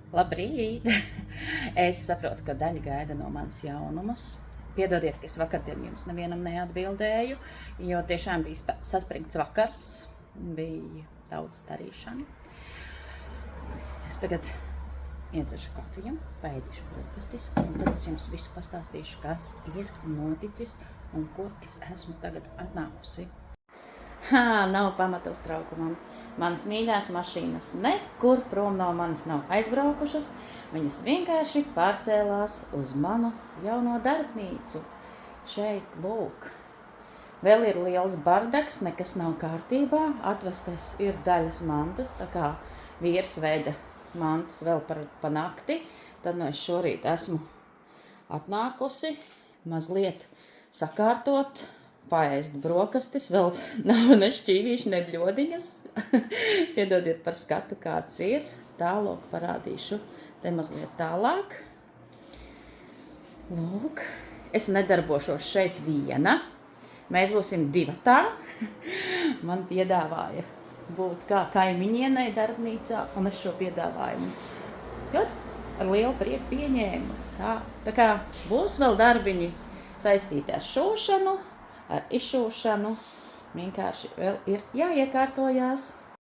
Labrīt! Es saprotu, ka daļa gaida no manis jaunumus. Piedodiet, ka es vakardien jums nevienam neatbildēju, jo tiešām bija saspringts vakars, bija daudz darīšanu. Es tagad iedzeršu kafiju, paēdīšu brokastis, un tad es jums visu pastāstīšu, kas ir noticis un kur es esmu tagad atnākusi. Nav pamata uztraukumam. Manas mīļās mašīnas nekur prom no manis nav aizbraukušas. Viņas vienkārši pārcēlās uz manu jauno darbnīcu. Šeit, lūk. Vēl ir liels bardaks, nekas nav kārtībā. Atvestas ir daļas mantas, tā kā vīrs veda mantas vēl pa nakti. Tad no es šorīt esmu atnākusi mazliet sakārtot, paēst brokastis, vēl nav ne šķīvīši, ne bļodiņas. Piedodiet par skatu, kāds ir. Tālāk parādīšu te mazliet tālāk. Lūk, es nedarbošos šeit viena. Mēs būsim divatā. Man piedāvāja būt kā kaimiņienei darbnīcā, un es šo piedāvājumu ar lielu prieku pieņēmu. Tā kā būs vēl darbiņi saistīti ar šūšanu, ar izšūšanu, vienkārši vēl ir jāiekārtojās.